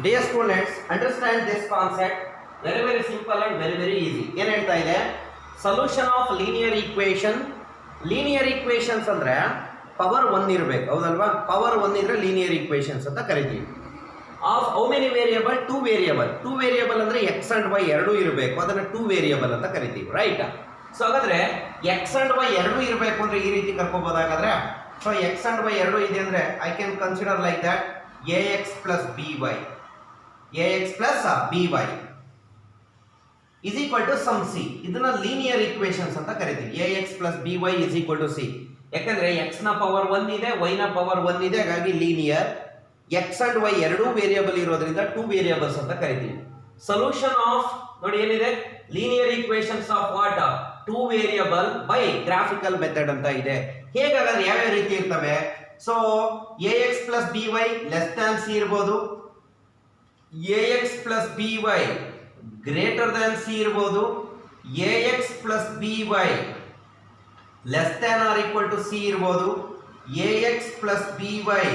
Dear students, understand this concept. Very simple and very easy. ಏನು ಹೇಳ್ತಾ ಇದೆ? Solution of linear equation. Linear equations ಅಂದ್ರೆ power 1 ಇರಬೇಕು, ಹೌದಲ್ವಾ? ಪವರ್ 1 ಇದ್ರೆ linear equations ಅಂತ ಕರಿತೀವಿ. Of how many variable? 2 variable. 2 variable ಅಂದ್ರೆ x and y ಎರಡೂ ಇರಬೇಕು, ಅದನ್ನ 2 variable ಅಂತ ಕರಿತೀವಿ, ರೈಟ್? ಸೊ ಹಾಗಾದ್ರೆ x and y ಎರಡೂ ಇರಬೇಕು ಅಂದ್ರೆ ಈ ರೀತಿ ಕರ್ಕೋಬಹುದಾಗಾದ್ರೆ, ಸೊ x and y ಎರಡೂ ಇದೆ ಅಂದ್ರೆ I can consider like that ax plus by. ax plus by is equal to some c. ಇದನ್ನ ಲೀನಿಯರ್ ಈಕ್ವೇಷನ್ಸ್ ಅಂತ ಕರಿತೀವಿ. ax plus by is equal to c. ಯಾಕಂದ್ರೆ x ನ ಪವರ್ 1 ಇದೆ, y ನ ಪವರ್ 1 ಇದೆ, ಹಾಗಾಗಿ ಲೀನಿಯರ್. x and y ಎರಡೂ ವೇರಿಯಬಲ್ ಇರೋದ್ರಿಂದ 2 ವೇರಿಯಬಲ್ಸ್ ಅಂತ ಕರಿತೀವಿ. ಸೊಲ್ಯೂಷನ್ ಆಫ್ ನೋಡಿ ಏನಿದೆ, linear equations of what 2 variable by graphical method ಅಂತ ಇದೆ. ಹೇಗಾದ್ರೆ ಯಾವ ರೀತಿ ಇರ್ತವೆ? So ax plus by less than c ಇರಬಹುದು, ax plus by greater than c ಇರಬಹುದು, ax plus by less than or equal to c ಇರಬಹುದು, ax plus by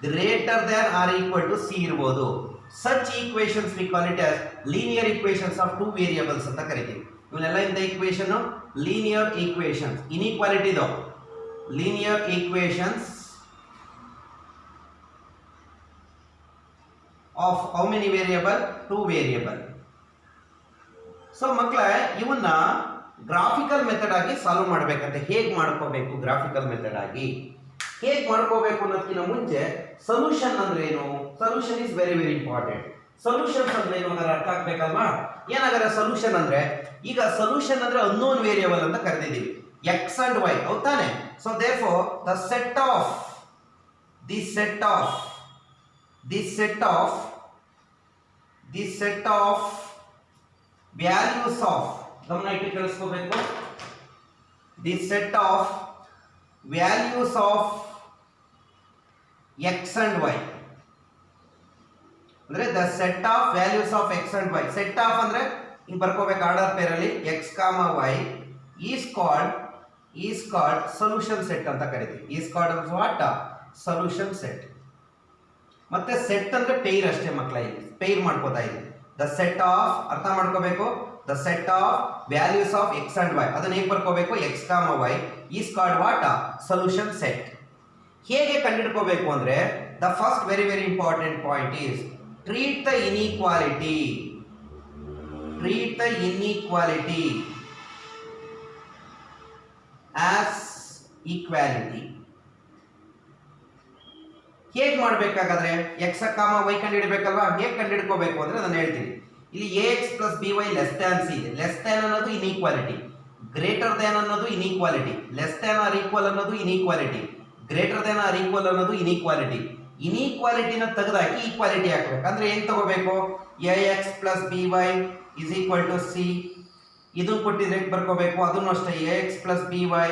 greater than or equal to c ಇರಬಹುದು. Such equations we call it as linear equations of 2 variables ಅಂತ ಕರಿತೀವಿ. ಇವನ್ನೆಲ್ಲ ಇಂದ equation linear equations. Inequality ಇದು linear equations of how many variable? 2 variable. So ಮಕ್ಕಳೇ, ಇವನ್ನ graphical method ಆಗಿ solve ಮಾಡಬೇಕಂತೆ. ಹೇಗೆ ಮಾಡ್ಕೋಬೇಕು ಗ್ರಾಫಿಕಲ್ ಮೆಥಡ್ ಆಗಿ? ಹೇಗೆ ಮಾಡ್ಕೋಬೇಕು ಅನ್ನೋದಕ್ಕಿಂತ ಮುಂಚೆ ಸೊಲ್ಯೂಷನ್ ಅಂದ್ರೆ ಏನು? Solution is very important. Solutions ಅಂದ್ರೆ ಏನು ಅನ್ನೋದು ಅರ್ಥ ಆಗ್ಬೇಕಲ್ವಾ? ಏನಾಗಲ್ಲ ಸೊಲ್ಯೂಷನ್ ಅಂದ್ರೆ, ಈಗ ಸೊಲ್ಯೂಷನ್ ಅಂದ್ರೆ ಅನ್ನೋನ್ ವೇರಿಯಬಲ್ ಅಂತ ಕರೆದಿದ್ದೀವಿ, x and y, ಹೌದಾನೆ? So therefore the set of values of, ಗಮನ ಇಟ್ಟು ಕೇಳಿಸ್ಕೋಬೇಕು, the set of values of x and y ಅಂದ್ರೆ the set of values of x and y. set of ಅಂದ್ರೆ ಹಿಂಗ್ ಬರ್ಕೋಬೇಕು order peer ಅಲ್ಲಿ, x, y is called solution set ಅಂತ ಕರಿತೀವಿ. is called what? solution set. ಮತ್ತೆ set ಅಂದ್ರೆ peer ಅಷ್ಟೇ ಮಕ್ಕಳ, ಇಲ್ಲಿ ಪೇರ್ ಮಾಡ್ಕೋತಾ ಇದೆ. ದ ಸೆಟ್ ಆಫ್, ಅರ್ಥ ಮಾಡ್ಕೋಬೇಕು, the set of values of x and y, ಅದನ್ನ ಹೇಗೆ ಬರ್ಕೋಬೇಕು? x, y is called what? solution set. ಹೇಗೆ ಕಂಡುಹಿಡ್ಕೋಬೇಕು ಅಂದ್ರೆ, the first very important point is treat the inequality as equality. ಹೇಗೆ ಮಾಡ್ಬೇಕಾಗಾದ್ರೆ x, y ಕಂಡುಹಿಡಬೇಕಲ್ವಾ? ಹೇಗೆ ಕಂಡುಹಿಡ್ಕೋಬೇಕು ಅಂದ್ರೆ ನಾನು ಹೇಳ್ತೀನಿ. ಇಲ್ಲಿ ax plus by less than c ಇದೆ. ಲೆಸ್ ದ್ಯಾನ್ ಅನ್ನೋದು ಇನ್ಇಕ್ವಾಲಿಟಿ, ಗ್ರೇಟರ್ ದ್ಯಾನ್ ಅನ್ನೋದು inequality, less than or equal ಅನ್ನೋದು inequality, greater than or equal ಅನ್ನೋದು ಇನ್ಇಕ್ವಾಲಿಟಿ. ಇನ್ಇಕ್ವಾಲಿಟಿನ ತೆಗೆದಾಕಿ ಈಕ್ವಾಲಿಟಿ ಹಾಕ್ಬೇಕು. ಅಂದ್ರೆ ಏನ್ ತಗೋಬೇಕು? ax plus by is equal to c. ಇದನ್ನು ಕೊಟ್ಟಿದ್ರೆ ಬರ್ಕೋಬೇಕು, ಅದನ್ನು ಅಷ್ಟೇ ax plus by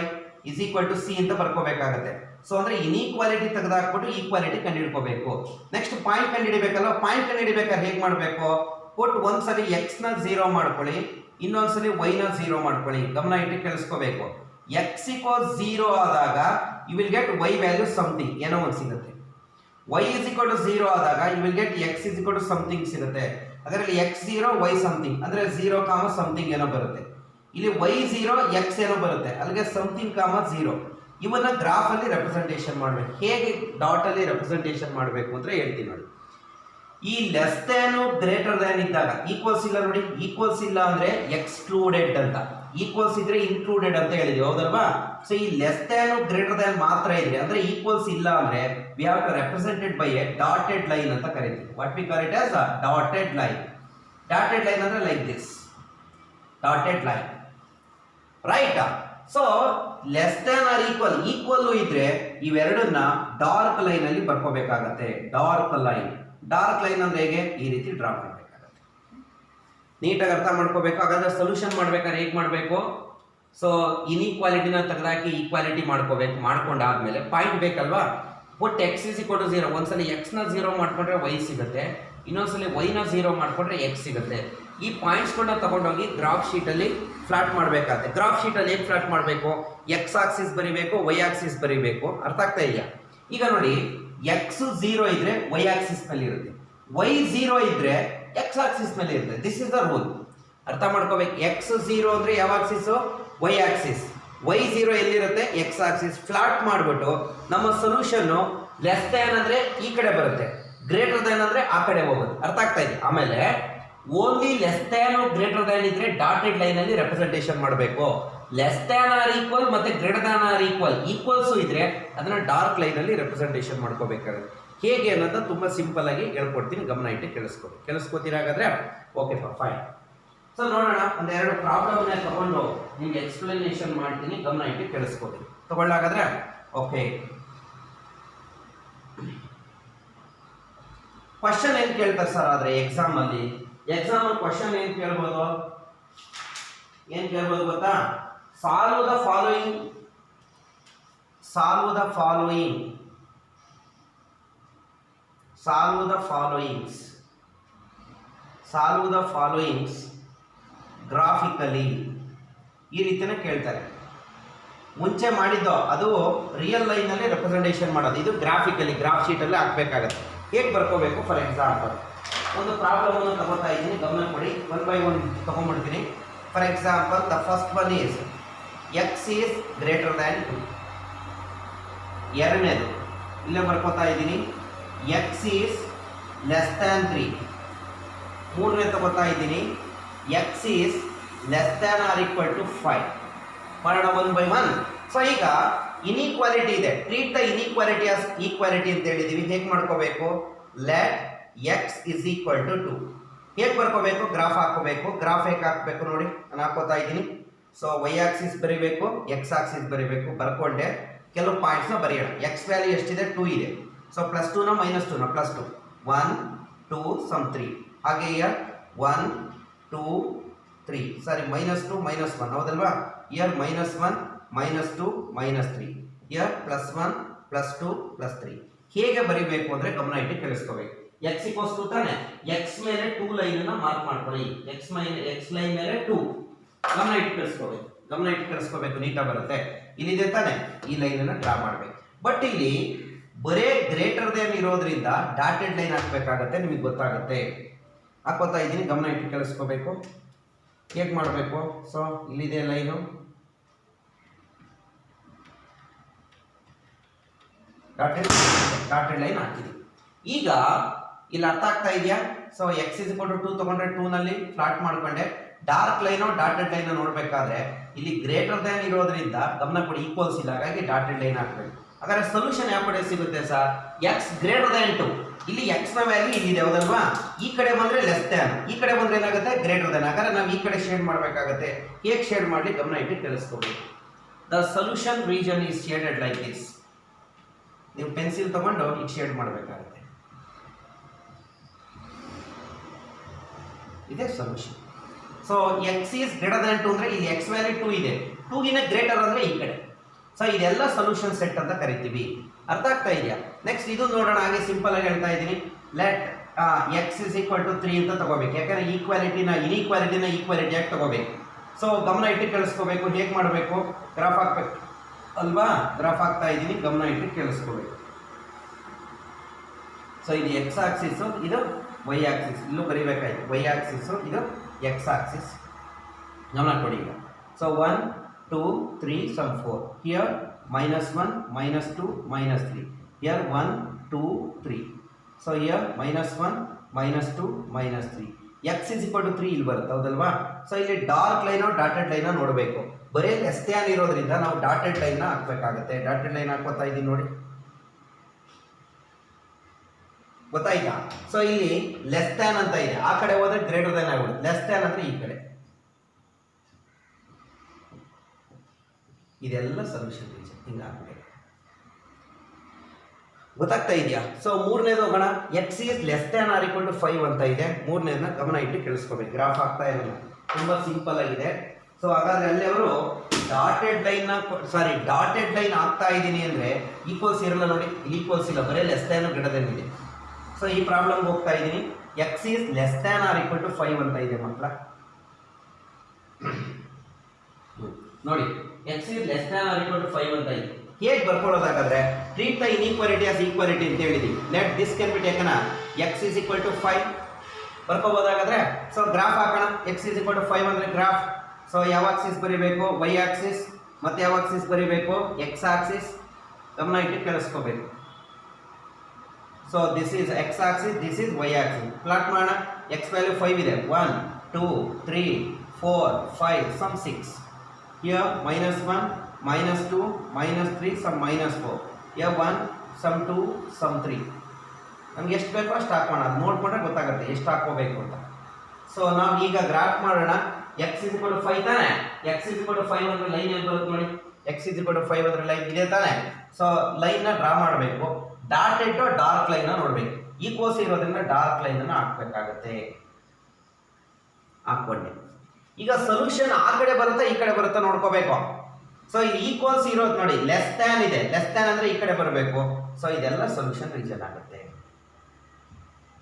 is equal to c ಅಂತ ಬರ್ಕೋಬೇಕಾಗತ್ತೆ. ಸೊ ಅಂದ್ರೆ ಇನ್ಇಕ್ವಾಲಿಟಿ ತೆಗೆದಾಕ್ಬಿಟ್ಟು ಈಕ್ವಾಲಿಟಿ ಕಂಡುಹಿಡ್ಕೋಬೇಕು. ನೆಕ್ಸ್ಟ್ ಪಾಯಿಂಟ್ ಕಂಡುಹಿಡಿಬೇಕಲ್ಲ, ಪಾಯಿಂಟ್ ಕಂಡುಹಿಡಿಬೇಕಾದ್ರೆ ಹೇಗೆ ಮಾಡಬೇಕು? ಕೊಟ್ಟು ಒಂದ್ಸಲಿ x ನ 0 ಮಾಡ್ಕೊಳ್ಳಿ, ಇನ್ನೊಂದ್ಸಲಿ y ನ 0 ಮಾಡ್ಕೊಳ್ಳಿ. ಗಮನ ಇಟ್ಟು ಕೇಳಿಸ್ಕೋಬೇಕು. x equals 0 ಆದಾಗ you will get y value something, ಏನೋ ಒಂದು ಸಿಗುತ್ತೆ. y is equal to 0 ಆದಾಗ you will get x is equal to something ಸಿಗುತ್ತೆ. ಅದರಲ್ಲಿ x 0 y ಸಮಥಿಂಗ್ ಅಂದ್ರೆ 0, ಸಮಥಿಂಗ್ ಏನೋ ಬರುತ್ತೆ. ಇಲ್ಲಿ y 0 x ಏನೋ ಬರುತ್ತೆ, ಅಲ್ಲಿಗೆ ಸಮಥಿಂಗ್, 0. ಇವನ್ನ ಗ್ರಾಫ್ ಅಲ್ಲಿ ರೆಪ್ರೆಸೆಂಟೇಷನ್ ಮಾಡಬೇಕು. ಹೇಗೆ ಡಾಟ್ ಅಲ್ಲಿ ರೆಪ್ರೆಸೆಂಟೇಷನ್ ಮಾಡಬೇಕು ಅಂತ ಹೇಳ್ತೀನಿ ನೋಡಿ. ಈ ಲೆಸ್ ದ್ಯಾನ್ ಗ್ರೇಟರ್ ದ್ಯಾನ್ ಇದ್ದಾಗ ಈಕ್ವಲ್ಸ್ ಇಲ್ಲ ನೋಡಿ, ಈಕ್ವಲ್ಸ್ ಇಲ್ಲ ಅಂದ್ರೆ ಎಕ್ಸ್ಕ್ಲೂಡೆಡ್ ಅಂತ, ಈಕ್ವಲ್ಸ್ ಇದ್ರೆ ಇನ್ಕ್ಲೂಡೆಡ್ ಅಂತ ಹೇಳಿದ್ವಿ, ಹೌದಲ್ವಾ? ಸೊ ಈ ಲೆಸ್ ದ್ಯಾನ್ ಗ್ರೇಟರ್ ದ್ಯಾನ್ ಮಾತ್ರ ಇದ್ರೆ, ಅಂದ್ರೆ ಈಕ್ವಲ್ಸ್ ಇಲ್ಲ ಅಂದ್ರೆ we have to represented by a dotted line ಅಂತ ಕರಿತೀವಿ. What we call it as a dotted line. Dotted line ಅಂದ್ರೆ like this, dotted line, right? So less than or equal ಇದ್ರೆ ಇವೆರಡನ್ನ ಡಾರ್ಕ್ ಲೈನ್ ಅಲ್ಲಿ ಬರ್ಕೋಬೇಕಾಗತ್ತೆ. Dark line ಅಂದ್ರೆ ಹೇಗೆ? ಈ ರೀತಿ ಡ್ರಾ ಮಾಡಬೇಕಾಗತ್ತೆ. ನೀಟಾಗಿ ಅರ್ಥ ಮಾಡ್ಕೋಬೇಕು. ಹಾಗಾದ್ರೆ ಸೊಲ್ಯೂಷನ್ ಮಾಡ್ಬೇಕಾದ್ರೆ ಹೇಗೆ ಮಾಡಬೇಕು? ಸೊ ಇನ್ಇಕ್ವಾಲಿಟಿನ ತೆಗೆದಾಕಿ ಈಕ್ವಾಲಿಟಿ ಮಾಡ್ಕೋಬೇಕು. ಮಾಡ್ಕೊಂಡಾದ್ಮೇಲೆ ಪಾಯಿಂಟ್ ಬೇಕಲ್ವಾ? ಒಟ್ಟು x is equal to 0. ಒಂದ್ಸಲಿ x ನ 0 ಮಾಡ್ಕೊಂಡ್ರೆ y ಸಿಗುತ್ತೆ, ಇನ್ನೊಂದ್ಸಲಿ y ನ 0 ಮಾಡ್ಕೊಂಡ್ರೆ x ಸಿಗುತ್ತೆ. ಈ ಪಾಯಿಂಟ್ಸ್ಗಳನ್ನ ತಗೊಂಡೋಗಿ ಗ್ರಾಫ್ ಶೀಟ್ ಅಲ್ಲಿ ಫ್ಲಾಟ್ ಮಾಡಬೇಕಾಗುತ್ತೆ. ಗ್ರಾಫ್ ಶೀಟ್ ಅಲ್ಲಿ ಹೇಗೆ ಫ್ಲಾಟ್ ಮಾಡಬೇಕು? x ಆಕ್ಸಿಸ್ ಬರಿಬೇಕು, y ಆಕ್ಸಿಸ್ ಬರಿಬೇಕು. ಅರ್ಥ ಆಗ್ತಾ ಇದೆಯಾ? ಈಗ ನೋಡಿ, x 0 ಇದ್ರೆ y ಆಕ್ಸಿಸ್ ನಲ್ಲಿ ಇರುತ್ತೆ, y 0 ಇದ್ರೆ x ಆಕ್ಸಿಸ್ ಮೇಲೆ ಇರುತ್ತೆ. This is the rule. ಅರ್ಥ ಮಾಡ್ಕೋಬೇಕು. x 0 ಅಂದ್ರೆ ಯಾವ ಆಕ್ಸಿಸ್? y Axis. y 0 ಎಲ್ಲಿರುತ್ತೆ? x Axis. ಫ್ಲಾಟ್ ಮಾಡಿಬಿಟ್ಟು ನಮ್ಮ ಸೊಲ್ಯೂಷನ್ ಲೆಸ್ ದ್ಯಾನ್ ಅಂದ್ರೆ ಈ ಕಡೆ ಬರುತ್ತೆ, ಗ್ರೇಟರ್ ದ್ಯಾನ್ ಅಂದ್ರೆ ಆ ಕಡೆ ಹೋಗುತ್ತೆ. ಅರ್ಥ ಆಗ್ತಾ ಇದೆ? ಆಮೇಲೆ only less than greater than ಇದ್ರೆ ಡಾಟೆಡ್ ಲೈನ್ ಅಲ್ಲಿ ರೆಪ್ರೆಸೆಂಟೇಷನ್ ಮಾಡಬೇಕು. ಲೆಸ್ ದ್ಯಾನ್ ಆರ್ ಈಕ್ವಲ್ ಮತ್ತೆ ಗ್ರೇಟರ್ ದ್ಯಾನ್ ಆರ್ ಈಕ್ವಲ್ಸ್ ಇದ್ರೆ ಅದನ್ನ ಡಾರ್ಕ್ ಲೈನ್ ಅಲ್ಲಿ ರೆಪ್ರೆಸೆಂಟೇಷನ್ ಮಾಡ್ಕೋಬೇಕಾಗುತ್ತೆ. ಹೇಗೆ ಅನ್ನೋದು ತುಂಬಾ ಸಿಂಪಲ್ ಆಗಿ ಹೇಳ್ಕೊಡ್ತೀನಿ, ಗಮನ ಇಟ್ಟು ಕೇಳಿಸ್ಕೊತೀರಾ ಹಾಗಾದ್ರೆ? Okay fine. ಸೊ ನೋಡೋಣ, ಒಂದೆರಡು ಪ್ರಾಬ್ಲಮ್ ತಗೊಂಡು ನಿಮ್ಗೆ ಎಕ್ಸ್ಪ್ಲನೇಷನ್ ಮಾಡ್ತೀನಿ, ಗಮನ ಇಟ್ಟು ಕೇಳಿಸ್ಕೊತೀನಿ. ತಗೊಳ್ಳಾಗಾದ್ರೆ ಓಕೆ. ಕ್ವಶನ್ ಏನ್ ಕೇಳ್ತಾರೆ ಸರ್ ಆದ್ರೆ ಎಕ್ಸಾಮ್ ಅಲ್ಲಿ ಕ್ವಶನ್ ಏನ್ ಕೇಳ್ಬೋದು ಗೊತ್ತಾ? ಸಾಲ್ವ್ ದ ಫಾಲೋಯಿಂಗ್ಸ್ ಗ್ರಾಫಿಕಲಿ, ಈ ರೀತಿನ ಕೇಳ್ತಾರೆ. ಮುಂಚೆ ಮಾಡಿದ್ದು ಅದು ರಿಯಲ್ ಲೈನ್ ಅಲ್ಲಿ ರೆಪ್ರೆಸೆಂಟೇಷನ್ ಮಾಡೋದು, ಇದು ಗ್ರಾಫಿಕಲಿ ಗ್ರಾಫ್ ಶೀಟ್ ಅಲ್ಲಿ ಹಾಕ್ಬೇಕಾಗತ್ತೆ. ಹೇಗೆ ಬರ್ಕೋಬೇಕು? ಫಾರ್ ಎಕ್ಸಾಂಪಲ್ ಒಂದು ಪ್ರಾಬ್ಲಮ್ ಅನ್ನು ತಗೋತಾ ಇದ್ದೀನಿ, ಗಮನ ಕೊಡಿ. 1 by 1 ತಗೊಂಡ್ಬಿಡ್ತೀನಿ. For example the first one is x is greater than 2. ಎರಡನೇದು ಇಲ್ಲೇ ಬರ್ಕೋತಾ ಇದ್ದೀನಿ, x ಈಸ್ ಲೆಸ್ ದ್ಯಾನ್ 3. ಮೂರನೇ ತಗೋತಾ ಇದ್ದೀನಿ, x is less than or equal to 5. ಮಾಡೋಣ 1 by 1. ಸೊ ಈಗ ಇನ್ಈಕ್ವಾಲಿಟಿ ಇದೆ, treat the inequality as equality ಅಂತ ಹೇಳಿದೀವಿ. ಹೇಗೆ ಮಾಡ್ಕೋಬೇಕು? Let x is equal to 2. ಹೇಗೆ ಬರ್ಕೋಬೇಕು? ಗ್ರಾಫ್ ಹಾಕೋಬೇಕು. ಗ್ರಾಫ್ ಹೇಗೆ ಹಾಕಬೇಕು ನೋಡಿ, ನಾನು ಹಾಕೋತಾ ಇದ್ದೀನಿ. ಸೊ y ಆಕ್ಸಿಸ್ ಬರೀಬೇಕು, x ಆಕ್ಸಿಸ್ ಬರೀಬೇಕು. ಬರ್ಕೊಂಡೆ ಕೆಲವು ಪಾಯಿಂಟ್ಸ್ನ ಬರೆಯೋಣ. x ವ್ಯಾಲ್ಯೂ ಎಷ್ಟಿದೆ? 2 ಇದೆ. So +2 -2 +2 1 2 some 3. ಹಾಗೆ ಇಯರ್ 1 2 3 ಸಾರಿ -2 -1 ಹೌದಲ್ವಾ? Year -1 -2 -3, year +1 +2 +3. ಹೇಗೆ ಬರೀಬೇಕು ಅಂದ್ರೆ ಗಮನ ಇಟ್ಟು ಕೇಳಿಸ್ಕೋಬೇಕು. x = ತಾನೆ, x ಮೇಲೆ 2 ಲೈನ್ ಅನ್ನ ಮಾರ್ಕ್ ಮಾಡ್ಕೊಳ್ಳಿ. x ಲೈನ್ ಮೇಲೆ 2 ಗಮನ ಇಟ್ಟು ಕೇಳಿಸ್ಕೋಬೇಕು. ನೀಟಾಗಿ ಬರುತ್ತೆ. ಇಲ್ಲಿದೆ ತಾನೆ, ಈ ಲೈನ್ ಅನ್ನ ಡ್ರಾ ಮಾಡಬೇಕು. ಬಟ್ ಇಲ್ಲಿ ಬರೇ ಗ್ರೇಟರ್ ದ್ಯಾನ್ ಇರೋದ್ರಿಂದ ಡಾಟೆಡ್ ಲೈನ್ ಹಾಕಬೇಕಾಗತ್ತೆ, ನಿಮಗೆ ಗೊತ್ತಾಗುತ್ತೆ. ಹಾಕೋತಾ ಇದ್ದೀನಿ, ಗಮನ ಇಟ್ಟು ಕೇಳಿಸ್ಕೋಬೇಕು. ಹೇಗೆ ಮಾಡಬೇಕು? ಸೊ ಇಲ್ಲಿದೆ ಲೈನು, ಡಾಟೆಡ್ ಲೈನ್ ಹಾಕಿದ್ವಿ. ಈಗ ಇಲ್ಲಿ ಅರ್ಥ ಆಗ್ತಾ ಇದೆಯಾ? ಸೊ x = 2 ತಗೊಂಡ್ರೆ 2 ನಲ್ಲಿ ಫ್ಲಾಟ್ ಮಾಡ್ಕೊಂಡೆ. ಡಾರ್ಕ್ ಲೈನು ಡಾಟೆಡ್ ಲೈನ್ ನೋಡ್ಬೇಕಾದ್ರೆ ಇಲ್ಲಿ ಗ್ರೇಟರ್ ದ್ಯಾನ್ ಇರೋದ್ರಿಂದ ಗಮನ ಕೊಡಿ, ಈಕ್ವಲ್ಸ್ ಇಲ್ಲ, ಹಾಗಾಗಿ ಡಾಟೆಡ್ ಲೈನ್ ಹಾಕ್ಬೇಕು. ಹಾಗಾದ್ರೆ ಸೊಲ್ಯೂಷನ್ ಯಾವ ಕಡೆ ಸಿಗುತ್ತೆ ಸರ್? x greater than 2. ಇಲ್ಲಿ x ನ ವ್ಯಾಲ್ಯೂ ಇಲ್ಲಿದೆ ಹೌದಲ್ವಾ? ಈ ಕಡೆ ಬಂದ್ರೆ ಲೆಸ್ ದ್ಯಾನ್, ಈ ಕಡೆ ಬಂದ್ರೆ ಏನಾಗುತ್ತೆ? Greater than. ಹಾಗಾದ್ರೆ ನಾವು ಈ ಕಡೆ ಶೇಡ್ ಮಾಡಬೇಕಾಗುತ್ತೆ. ಹೇಗೆ ಶೇಡ್ ಮಾಡಿ? ಗಮನ ಇಟ್ಟು ಕೇಳಿಸ್ಕೋಬೇಕು. The solution region is shaded like this. ನೀವು ಪೆನ್ಸಿಲ್ ತಗೊಂಡು ಈಗ ಶೇಡ್ ಮಾಡಬೇಕಾಗುತ್ತೆ. ಇದೆ solution. So x is greater than 2 ಅಂದ್ರೆ ಇಲ್ಲಿ x ವ್ಯಾಲ್ಯೂ 2 ಇದೆ, 2 ಗಿನ ಗ್ರೇಟರ್ ಅಂದ್ರೆ ಈ ಕಡೆ. ಸೊ ಇದೆಲ್ಲ ಸೊಲ್ಯೂಷನ್ ಸೆಟ್ ಅಂತ ಕರಿತೀವಿ. ಅರ್ಥ ಆಗ್ತಾ ಇದೆಯಾ? ನೆಕ್ಸ್ಟ್ ಇದು ನೋಡೋಣ. ಹಾಗೆ ಸಿಂಪಲ್ ಆಗಿ ಹೇಳ್ತಾ ಇದ್ದೀನಿ. ಲೆಟ್ x = 3 ಅಂತ ತಗೋಬೇಕು. ಯಾಕಂದ್ರೆ ಇನ್ಈಕ್ವಾಲಿಟಿನ ಈಕ್ವಾಲಿಟಿ ಆಗಿ ತಗೋಬೇಕು. ಸೊ ಗಮನ ಇಟ್ಟು ಕೇಳಿಸ್ಕೋಬೇಕು. ಹೇಗೆ ಮಾಡಬೇಕು? ಗ್ರಾಫ್ ಹಾಕ್ಬೇಕು ಅಲ್ವಾ? ಗ್ರಾಫ್ ಹಾಕ್ತಾ ಇದ್ದೀನಿ, ಗಮನ ಇಟ್ಟು ಕೇಳಿಸ್ಕೋಬೇಕು. ಸೊ ಇದು x ಆಕ್ಸಿಸ್, ಇದು y ಆಕ್ಸಿಸ್. ಇಲ್ಲೂ ಬರೀಬೇಕಾಯ್ತು. y ಆಕ್ಸಿಸ್, ಇದು x ಆಕ್ಸಿಸ್. ಗಮನ ಕೊಡಿ ಈಗ. So 1 2 3 some 4. Here -1 -2 -3. Here 1 2 3. So here -1 -2 -3. x = 3 ಇಲ್ಲಿ ಬರುತ್ತೆ ಹೌದಲ್ವಾ? ಸೊ ಇಲ್ಲಿ ಡಾರ್ಕ್ ಲೈನ್ ಡಾಟೆಡ್ ಲೈನ್ ನೋಡಬೇಕು. ಬರೀ ಲೆಸ್ ದ್ಯಾನ್ ಇರೋದ್ರಿಂದ ನಾವು ಡಾಟೆಡ್ ಲೈನ್ ಹಾಕಬೇಕಾಗುತ್ತೆ. ಡಾಟೆಡ್ ಲೈನ್ ಹಾಕೋತಾ ಇದ್ದೀನಿ ನೋಡಿ, ಗೊತ್ತಾಯ್ತಾ? ಸೊ ಇಲ್ಲಿ ಲೆಸ್ ದ್ಯಾನ್ ಅಂತ ಇದೆ, ಆ ಕಡೆ ಹೋದ್ರೆ ಗ್ರೇಟರ್ ದ್ಯಾನ್ ಆಗ್ಬಿಡುತ್ತೆ. ಲೆಸ್ ದ್ಯಾನ್ ಅಂದ್ರೆ ಈ ಕಡೆ. ಇದೆಲ್ಲ ಸೊಲ್ಯೂಷನ್ ರೀಜನ್ ಹಿಂಗಾಗಬೇಕು. ಗೊತ್ತಾಗ್ತಾ ಇದೆಯಾ? ಸೊ ಮೂರನೇದು ಹೋಗೋಣ. x is less than or equal to 5 ಅಂತ ಇದೆ. ಮೂರನೇದನ್ನ ಗಮನ ಇಟ್ಟು ಕೇಳಿಸ್ಕೋಬೇಕು. ಗ್ರಾಫ್ ಆಗ್ತಾ ಇರಲ್ಲ, ತುಂಬಾ ಸಿಂಪಲ್ ಆಗಿದೆ. ಸೊ ಹಾಗಾದ್ರೆ ಅಲ್ಲಿ ಅವರು ಡಾಟೆಡ್ ಲೈನ್ ಆಗ್ತಾ ಇದ್ದೀನಿ ಅಂದ್ರೆ ಈಕ್ವಲ್ಸ್ ಇರಲ್ಲ ನೋಡಿ, ಈಕ್ವಲ್ಸ್ ಇಲ್ಲ, ಬರೀ ಲೆಸ್ ದ್ಯಾನ್ ಗ್ರೇಟರ್ ದ್ಯಾನ್ ಇದೆ. ಸೊ ಈ ಪ್ರಾಬ್ಲಮ್ಗೆ ಹೋಗ್ತಾ ಇದ್ದೀನಿ. x is less than or equal to 5 ಅಂತ ಇದೆ ಮಕ್ಕಳ. ನೋಡಿ x is less than or equal to 5 ಅಂತ ಇದೆ. ಹೇಗೆ ಬರ್ಕೊಳ್ಳೋದಾಗಾದ್ರೆ treat the inequality as equality ಅಂತ ಹೇಳಿದೀವಿ. Let this can be taken x is equal to 5 ಬರ್ಕೋಬೋದಾಗಾದ್ರೆ. ಸೊ ಗ್ರಾಫ್ ಹಾಕೋಣ. ಎಕ್ಸ್ ಈಸ್ ಈಕ್ವಲ್ ಟು 5 ಅಂದರೆ ಗ್ರಾಫ್. ಸೊ ಯಾವ ಆಕ್ಸಿಸ್ ಬರೀಬೇಕು? Y axis. ಮತ್ತೆ ಯಾವ ಆಕ್ಸಿಸ್ ಬರೀಬೇಕು? X axis. ಗಮನ ಇಟ್ಟು ಕೇಳಿಸ್ಕೋಬೇಕು. So this is x axis, this is y axis. Plot ಮಾಡೋಣ. ಎಕ್ಸ್ ವ್ಯಾಲ್ಯೂ 5 ಇದೆ. 1 2 3 4 5 some 6. Here -1 -2 -3 some -4. Here 1 some 2 some 3. ನಮ್ಗೆ ಎಷ್ಟು ಬೇಕೋ ಅಷ್ಟು ಹಾಕೋಣ. ಅದು ನೋಡ್ಕೊಂಡ್ರೆ ಗೊತ್ತಾಗುತ್ತೆ ಎಷ್ಟು ಹಾಕೋಬೇಕು ಅಂತ. ಸೊ ನಾವು ಈಗ ಗ್ರಾಫ್ ಮಾಡೋಣ. ಎಕ್ಸ್ ಇಸ್ ಇಕ್ವಲ್ ಟು 5 ತಾನೆ. ಎಕ್ಸ್ ಇಸ್ ಇಕ್ವಲ್ ಟು 5 ಅಂದ್ರೆ ಲೈನ್ ಎಲ್ಲಿ ಬರುತ್ತೆ ನೋಡಿ. ಎಕ್ಸ್ ಇಸ್ ಇಕ್ವಲ್ ಟು 5 ಅಂದ್ರೆ ಲೈನ್ ಇದೆ ತಾನೆ. ಸೊ ಲೈನ್ ನ ಡ್ರಾ ಮಾಡಬೇಕು. ಡಾಟೆಡ್ ಡಾರ್ಕ್ ಲೈನ್ ನ ನೋಡ್ಬೇಕು. ಈಕ್ವಲ್ಸ್ ಇರೋದ್ರಿಂದ ಡಾರ್ಕ್ ಲೈನ್ ಅನ್ನು ಹಾಕ್ಬೇಕಾಗತ್ತೆ. ಹಾಕೊಂಡೆ. ಈಗ ಸೊಲ್ಯೂಷನ್ ಆ ಕಡೆ ಬರುತ್ತಾ ಈ ಕಡೆ ಬರುತ್ತಾ ನೋಡ್ಕೋಬೇಕು. ಸೊ ಇಲ್ಲಿ ಈಕ್ವಲ್ಸ್ ಇರೋದು ನೋಡಿ, ಲೆಸ್ ದ್ಯಾನ್ ಇದೆ. ಲೆಸ್ ದ್ಯಾನ್ ಅಂದ್ರೆ ಈ ಕಡೆ ಬರಬೇಕು. ಸೊ ಇದೆಲ್ಲ ಸೊಲ್ಯೂಷನ್ ರೀಜನ್ ಆಗುತ್ತೆ.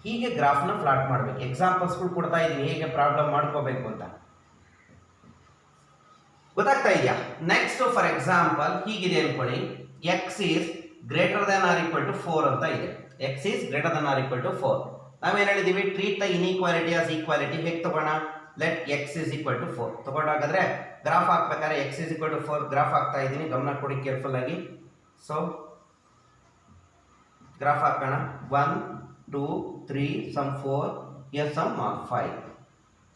ಹೀಗೆ ಗ್ರಾಫ್ನ ಪ್ಲಾಟ್ ಮಾಡಬೇಕು. ಎಕ್ಸಾಂಪಲ್ಸ್ಗಳು ಕೊಡ್ತಾ ಇದೀನಿ ಹೇಗೆ ಪ್ರಾಬ್ಲಮ್ ಮಾಡ್ಕೋಬೇಕು ಅಂತ. ಗೊತ್ತಾಗ್ತಾ ಇದೆಯಾ? ನೆಕ್ಸ್ಟ್ ಫಾರ್ ಎಕ್ಸಾಂಪಲ್ ಹೀಗಿದೆ ಅನ್ಕೊಳ್ಳಿ. X is greater than or equal to 4 ಅಂತ ಇದೆ. X is greater than or equal to 4. ನಾವೇನು ಹೇಳಿದೀವಿ? Treat the inequality as equality. ಹೇಗೆ ತಗೋಣ? Let x is equal to 4 ತಗೊಂಡಾಗಾದ್ರೆ ಗ್ರಾಫ್ ಹಾಕ್ಬೇಕಾದ್ರೆ x is equal to 4 graph ಹಾಕ್ತಾ ಇದ್ದೀನಿ. ಗಮನ ಕೊಡಿ ಕೇರ್ಫುಲ್ ಆಗಿ. ಸೊ ಗ್ರಾಫ್ ಹಾಕೋಣ. 1 2 3 some 4, here some 5.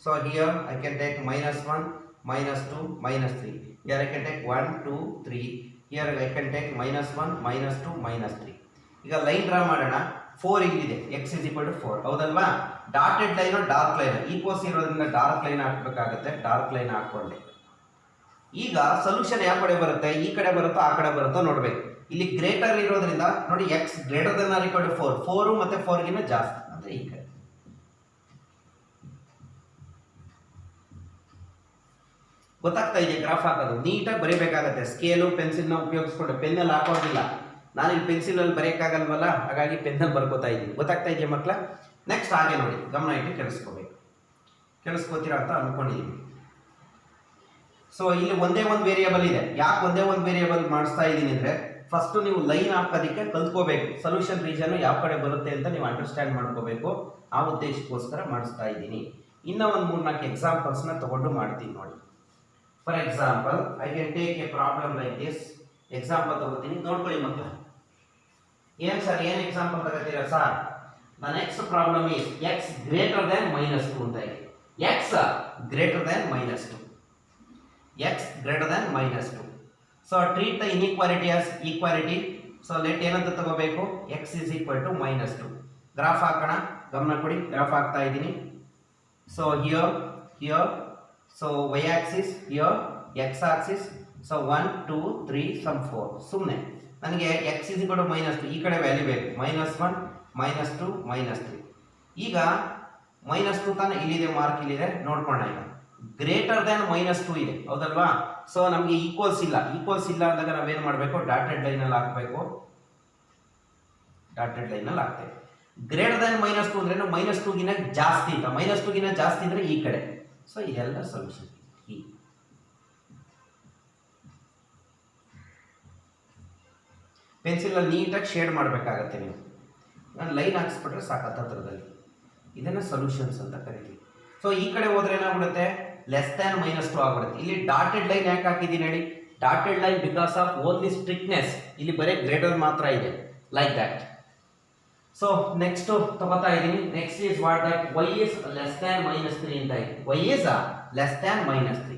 So here I can take -1 -2 -3. Here I can take 1 2 3. Here I can take -1 -2 -3. ಈಗ ಲೈನ್ ಡ್ರಾ ಮಾಡೋಣ. 4 ಇಲ್ಲಿದೆ. x is equal to 4 ಹೌದಲ್ವಾ? Dotted line dark line equals ಇರೋದ್ರಿಂದ ಡಾರ್ಕ್ ಲೈನ್ ಹಾಕಬೇಕಾಗುತ್ತೆ. Dark line ಹಾಕೊಂಡೆ. ಈಗ solution ಯಾವ ಕಡೆ ಬರುತ್ತೆ? ಈ ಕಡೆ ಬರುತ್ತೋ ಆ ಕಡೆ ಬರುತ್ತೋ ನೋಡ್ಬೇಕು. ಇಲ್ಲಿ ಗ್ರೇಟರ್ ಇರೋದ್ರಿಂದ ನೋಡಿ x greater than or equal to 4. 4 ಮತ್ತೆ 4 ಗಿನ್ನ ಜಾಸ್ತಿ ಅಂದ್ರೆ ಈ ಕಡೆ. ಗೊತ್ತಾಗ್ತಾ ಇದೆ? ಗ್ರಾಫ್ ಹಾಕೋದು ನೀಟಾಗಿ ಬರೀಬೇಕಾಗತ್ತೆ. ಸ್ಕೇಲು ಪೆನ್ಸಿಲ್ನ ಉಪಯೋಗಿಸ್ಕೊಂಡು ಪೆನ್ನಲ್ಲಿ ಹಾಕೋದಿಲ್ಲ. ನಾನು ಇಲ್ಲಿ ಪೆನ್ಸಿಲಲ್ಲಿ ಬರೆಯೋಕ್ಕಾಗಲ್ವಲ್ಲ, ಹಾಗಾಗಿ ಪೆನ್ನಲ್ಲಿ ಬರ್ಕೋತಾ ಇದ್ದೀನಿ. ಗೊತ್ತಾಗ್ತಾ ಇದೆಯಾ ಮಕ್ಕಳ? ನೆಕ್ಸ್ಟ್ ಹಾಗೆ ನೋಡಿ, ಗಮನ ಇಟ್ಟು ಕೇಳಿಸ್ಕೋಬೇಕು. ಕೇಳಿಸ್ಕೋತೀರಾ ಅಂತ ಅನ್ಕೊಂಡಿದ್ದೀನಿ. ಸೊ ಇಲ್ಲಿ ಒಂದೇ ಒಂದು ವೇರಿಯೇಬಲ್ ಇದೆ. ಯಾಕೆ ಒಂದೇ ಒಂದು ವೇರಿಯೇಬಲ್ ಮಾಡಿಸ್ತಾ ಇದ್ದೀನಿ ಅಂದರೆ, ಫಸ್ಟ್ ನೀವು ಲೈನ್ ಹಾಕೋದಕ್ಕೆ ಕಲ್ತ್ಕೋಬೇಕು. ಸೊಲ್ಯೂಷನ್ ರೀಜನ್ ಯಾವ ಕಡೆ ಬರುತ್ತೆ ಅಂತ ನೀವು ಅಂಡರ್ಸ್ಟ್ಯಾಂಡ್ ಮಾಡ್ಕೋಬೇಕು. ಆ ಉದ್ದೇಶಕ್ಕೋಸ್ಕರ ಮಾಡಿಸ್ತಾ ಇದ್ದೀನಿ. ಇನ್ನೂ ಒಂದು 3-4 ಎಕ್ಸಾಂಪಲ್ಸ್ನ ತಗೊಂಡು ಮಾಡ್ತೀನಿ ನೋಡಿ. For example I can take a problem like this. Example ತಗೋತೀನಿ, ನೋಡ್ಕೊಳ್ಳಿ ಮಕ್ಕಳು. ಏನು ಸರ್ ಏನು ಎಕ್ಸಾಂಪಲ್ ತಗೋತೀರಾ sir? The next problem is x greater than -2 ಅಂತ ಇದೆ. X greater than -2. X greater than -2. So treat the inequality as equality. So let ಏನಂತ ತಗೋಬೇಕು? X is equal to -2. Graph ಹಾಕೋಣ. ಗಮನ ಕೊಡಿ, ಗ್ರಾಫ್ ಹಾಕ್ತಾ ಇದ್ದೀನಿ. So here here so y axis, here X Axis. So 1 2 3 some 4. ಸುಮ್ಮನೆ ನನಗೆ X is equal to -2 ಈ ಕಡೆ ವ್ಯಾಲ್ಯೂ ಬೇಕು. -1 -2 -3. ಈಗ -2 ತಾನೇ ಇಲ್ಲಿದೆ, ಮಾರ್ಕ್ ಇಲ್ಲಿದೆ ನೋಡ್ಕೊಳ್ಳೋಣ. ಈಗ ಗ್ರೇಟರ್ ದ್ಯಾನ್ -2 ಇದೆ ಹೌದಲ್ವಾ? ಸೊ ನಮಗೆ ಈಕ್ವಲ್ಸ್ ಇಲ್ಲ. ಈಕ್ವಲ್ಸ್ ಇಲ್ಲ ಅಂದಾಗ ನಾವೇನು ಮಾಡಬೇಕು? ಡಾಟೆಡ್ ಲೈನಲ್ಲಿ ಹಾಕಬೇಕು. ಡಾಟೆಡ್ ಲೈನಲ್ಲಿ ಹಾಕ್ತೇವೆ. ಗ್ರೇಟರ್ ದ್ಯಾನ್ -2 ಅಂದ್ರೆ -2 ಗಿನ್ನ ಜಾಸ್ತಿ ಅಂತ. -2 ಗಿನ್ನ ಜಾಸ್ತಿ ಅಂದ್ರೆ ಈ ಕಡೆ. ಸೊ ಇದೆಲ್ಲ ಸೊಲ್ಯೂಷನ್. ಪೆನ್ಸಿಲಲ್ಲಿ ನೀಟಾಗಿ ಶೇಡ್ ಮಾಡಬೇಕಾಗತ್ತೆ ನೀವು. ನಾನು ಲೈನ್ ಹಾಕ್ಸ್ಬಿಟ್ರೆ ಸಾಕು ಹತ್ರದಲ್ಲಿ. ಇದನ್ನು ಸೊಲ್ಯೂಷನ್ಸ್ ಅಂತ ಕರಿತೀವಿ. ಸೊ ಈ ಕಡೆ ಹೋದ್ರೆ ಏನಾಗ್ಬಿಡುತ್ತೆ? ಲೆಸ್ ದ್ಯಾನ್ -2 ಆಗ್ಬಿಡುತ್ತೆ. ಇಲ್ಲಿ ಡಾಟೆಡ್ ಲೈನ್ ಯಾಕೆ ಹಾಕಿದ್ದೀನಿ ಹೇಳಿ? Dotted line because of only strictness. ಇಲ್ಲಿ ಬರೀ ಗ್ರೇಟರ್ ಮಾತ್ರ ಇದೆ, ಲೈಕ್ ದಟ್. ಸೊ ನೆಕ್ಸ್ಟ್ ತಗೋತಾ ಇದ್ದೀನಿ. Next is what that y is less than -3 ಅಂತ ಇದೆ. y is less than -3.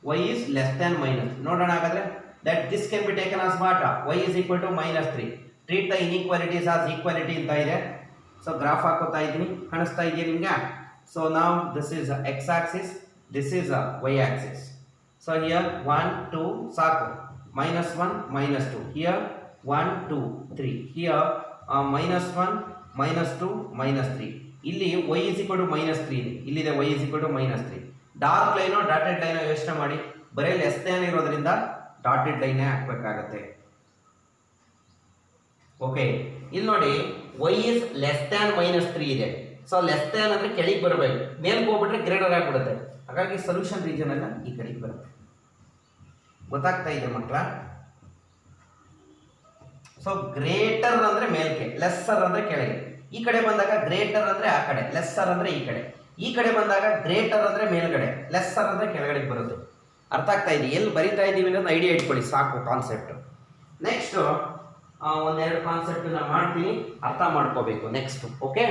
y is less than -3. ನೋಡೋಣ ಹಾಗಾದ್ರೆ. that this can be taken as what? y is equal to -3. treat the inequalities as equality ಅಂತ ಇದೆ. So graph ಹಾಕೋತಾ ಇದ್ದೀನಿ, ಕಾಣಿಸ್ತಾ ಇದೆಯಾ ನಿಮಗೆ? So now this is x axis, this is y axis. so here 1 2 ಸಾಕು. -1 -2. here 1 2 3. here -1 -2 -3. ಇಲ್ಲಿ y is equal to -3 ಇದೆ. ಇಲ್ಲಿದೆ y is equal to -3. Dark ಲೈನೋ ಡಾಟೆಡ್ ಲೈನೋ ಯೋಚನೆ ಮಾಡಿ. ಬರೀ ಲೆಸ್ ದ್ಯಾನ್ ಇರೋದ್ರಿಂದ ಡಾಟೆಡ್ ಲೈನ್ ಹಾಕಬೇಕಾಗತ್ತೆ. ಓಕೆ, ಇಲ್ಲಿ ನೋಡಿ y is less than -3 ಇದೆ. ಸೊ ಲೆಸ್ ದ್ಯಾನ್ ಅಂದ್ರೆ ಕೆಳಗೆ ಬರಬೇಕು. ಮೇಲ್ಗೆ ಹೋಗ್ಬಿಟ್ರೆ ಗ್ರೇಟರ್ ಆಗಿಬಿಡುತ್ತೆ. ಹಾಗಾಗಿ ಸೊಲ್ಯೂಷನ್ ರೀಜನ್ ಎಲ್ಲ ಈ ಕಡೆಗೆ ಬರುತ್ತೆ. ಗೊತ್ತಾಗ್ತಾ ಇದೆ ಮಕ್ಕಳ? ಸೊ ಗ್ರೇಟರ್ ಅಂದ್ರೆ ಮೇಲ್ಕೆ, ಲೆಸ್ಸರ್ ಅಂದ್ರೆ ಕೆಳಗೆ. ಈ ಕಡೆ ಬಂದಾಗ ಗ್ರೇಟರ್ ಅಂದರೆ ಆ ಕಡೆ, ಲೆಸ್ಸರ್ ಅಂದರೆ ಈ ಕಡೆ ಬಂದಾಗ ಗ್ರೇಟರ್ ಅಂದರೆ ಮೇಲ್ಗಡೆ, ಲೆಸ್ಸರ್ ಅಂದರೆ ಕೆಳಗಡೆ ಬರುತ್ತೆ. ಅರ್ಥ ಆಗ್ತಾ ಇದೆ? ಎಲ್ಲಿ ಬರಿತಾ ಇದ್ದೀವಿ ಅನ್ನೋದು ಐಡಿಯಾ ಇಟ್ಕೊಳ್ಳಿ ಸಾಕು ಕಾನ್ಸೆಪ್ಟ್. ನೆಕ್ಸ್ಟು ಒಂದೆರಡು ಕಾನ್ಸೆಪ್ಟನ್ನ ಮಾಡ್ತೀನಿ, ಅರ್ಥ ಮಾಡ್ಕೋಬೇಕು ನೆಕ್ಸ್ಟ್. ಓಕೆ.